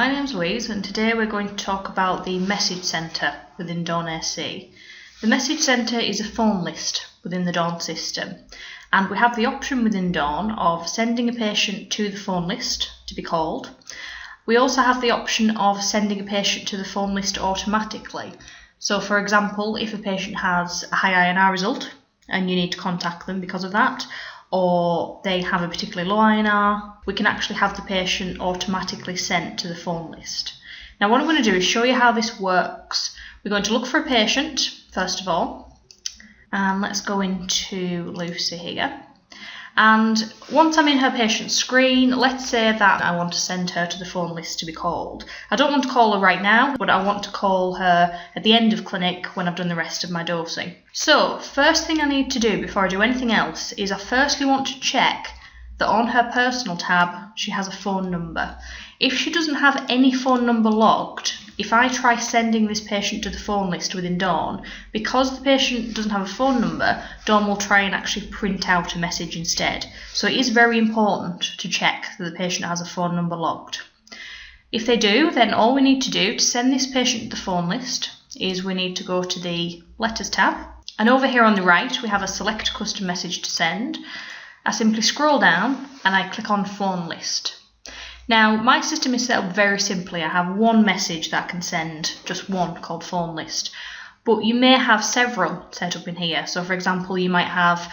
my name's Louise and today we're going to talk about the message centre within Dawn AC. The message centre is a phone list within the Dawn system, and we have the option within Dawn of sending a patient to the phone list to be called. We also have the option of sending a patient to the phone list automatically. So for example, if a patient has a high INR result and you need to contact them because of that, or they have a particularly low INR, we can actually have the patient automatically sent to the phone list. Now what I'm going to do is show you how this works. We're going to look for a patient first of all, and let's go into Lucy here. And once I'm in her patient screen, let's say that I want to send her to the phone list to be called. I don't want to call her right now, but I want to call her at the end of clinic when I've done the rest of my dosing. So first thing I need to do before I do anything else is I firstly want to check that on her personal tab she has a phone number. If she doesn't have any phone number logged, if I try sending this patient to the phone list within Dawn, because the patient doesn't have a phone number, Dawn will try and actually print out a message instead. So it is very important to check that the patient has a phone number logged. If they do, then all we need to do to send this patient to the phone list is we need to go to the Letters tab, and over here on the right we have a Select Custom Message to Send. I simply scroll down and I click on Phone List. Now, my system is set up very simply. I have one message that I can send, just one, called Phone List. But you may have several set up in here. So, for example, you might have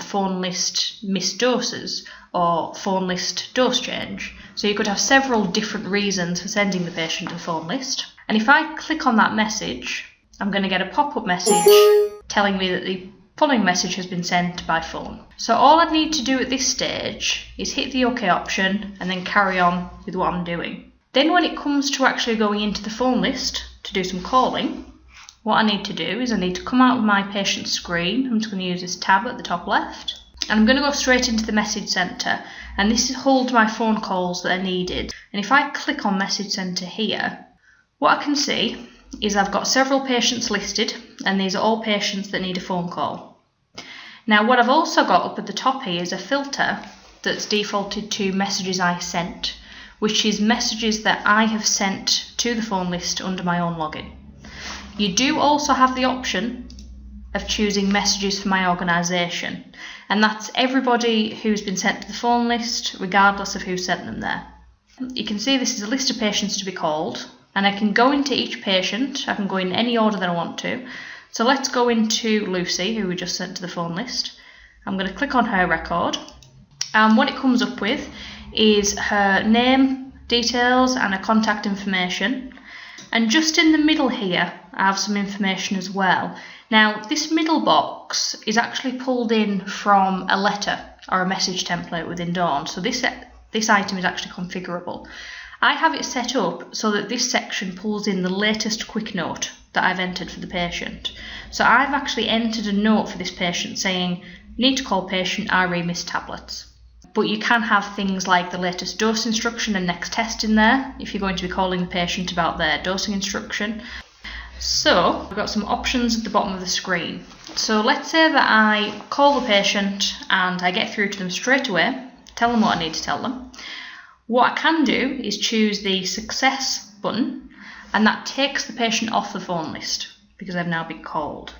Phone List Missed Doses or Phone List Dose Change. So you could have several different reasons for sending the patient to the phone list. And if I click on that message, I'm going to get a pop-up message telling me that the following message has been sent by phone. So all I need to do at this stage is hit the OK option and then carry on with what I'm doing. Then when it comes to actually going into the phone list to do some calling, what I need to do is I need to come out of my patient screen. I'm just going to use this tab at the top left, and I'm going to go straight into the message centre, and this holds my phone calls that are needed. And if I click on message centre here, what I can see is I've got several patients listed, and these are all patients that need a phone call. Now what I've also got up at the top here is a filter that's defaulted to messages I sent, which is messages that I have sent to the phone list under my own login. You do also have the option of choosing messages for my organisation, and that's everybody who's been sent to the phone list regardless of who sent them there. You can see this is a list of patients to be called, and I can go into each patient. I can go in any order that I want to. So let's go into Lucy, who we just sent to the phone list. I'm going to click on her record, and what it comes up with is her name, details and her contact information. And just in the middle here I have some information as well. Now this middle box is actually pulled in from a letter or a message template within Dawn, so this item is actually configurable. I have it set up so that this section pulls in the latest quick note that I've entered for the patient. So I've actually entered a note for this patient saying, need to call patient RE missed tablets. But you can have things like the latest dose instruction and next test in there if you're going to be calling the patient about their dosing instruction. So we've got some options at the bottom of the screen. So let's say that I call the patient and I get through to them straight away, tell them what I need to tell them. What I can do is choose the Success button, and that takes the patient off the phone list because they've now been called.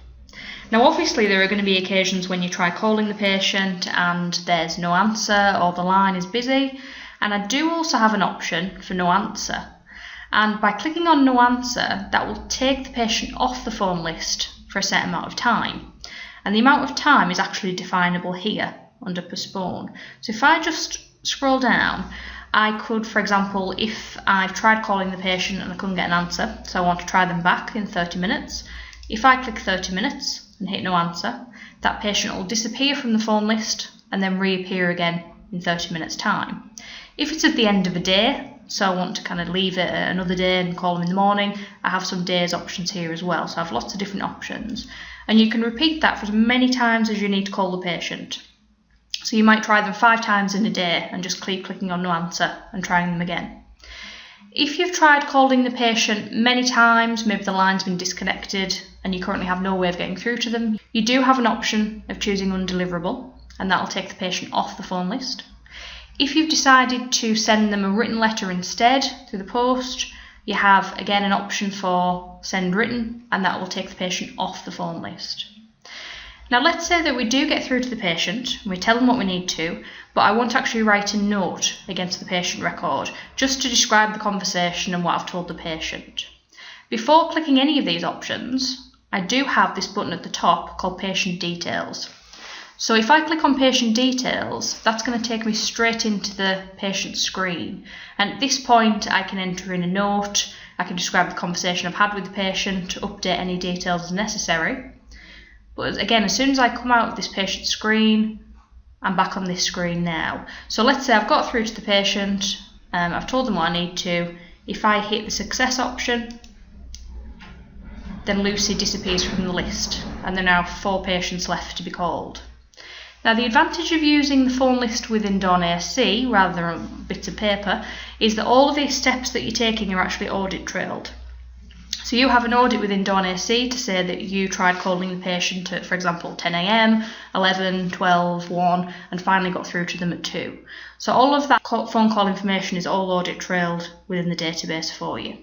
Now obviously there are going to be occasions when you try calling the patient and there's no answer or the line is busy, and I do also have an option for no answer. And by clicking on no answer, that will take the patient off the phone list for a set amount of time. And the amount of time is actually definable here under postpone. So if I just scroll down, I could, for example, if I've tried calling the patient and I couldn't get an answer, so I want to try them back in 30 minutes, if I click 30 minutes and hit no answer, that patient will disappear from the phone list and then reappear again in 30 minutes time. If it's at the end of a day, so I want to kind of leave it another day and call them in the morning, I have some days options here as well, so I have lots of different options. And you can repeat that for as many times as you need to call the patient. So you might try them 5 times in a day and just keep clicking on no answer and trying them again. If you've tried calling the patient many times, maybe the line's been disconnected and you currently have no way of getting through to them, you do have an option of choosing undeliverable, and that will take the patient off the phone list. If you've decided to send them a written letter instead through the post, you have again an option for send written, and that will take the patient off the phone list. Now let's say that we do get through to the patient and we tell them what we need to, but I want to actually write a note against the patient record just to describe the conversation and what I've told the patient. Before clicking any of these options, I do have this button at the top called Patient Details. So if I click on Patient Details, that's going to take me straight into the patient screen. And at this point, I can enter in a note, I can describe the conversation I've had with the patient, update any details as necessary. But again, as soon as I come out of this patient screen, I'm back on this screen now. So let's say I've got through to the patient, I've told them what I need to. If I hit the success option, then Lucy disappears from the list, and there are now 4 patients left to be called. Now the advantage of using the phone list within Dawn ASC rather than on bits of paper is that all of these steps that you're taking are actually audit trailed. So you have an audit within Dawn ASC to say that you tried calling the patient at, for example, 10 AM, 11, 12, 1, and finally got through to them at 2. So all of that phone call information is all audit trailed within the database for you.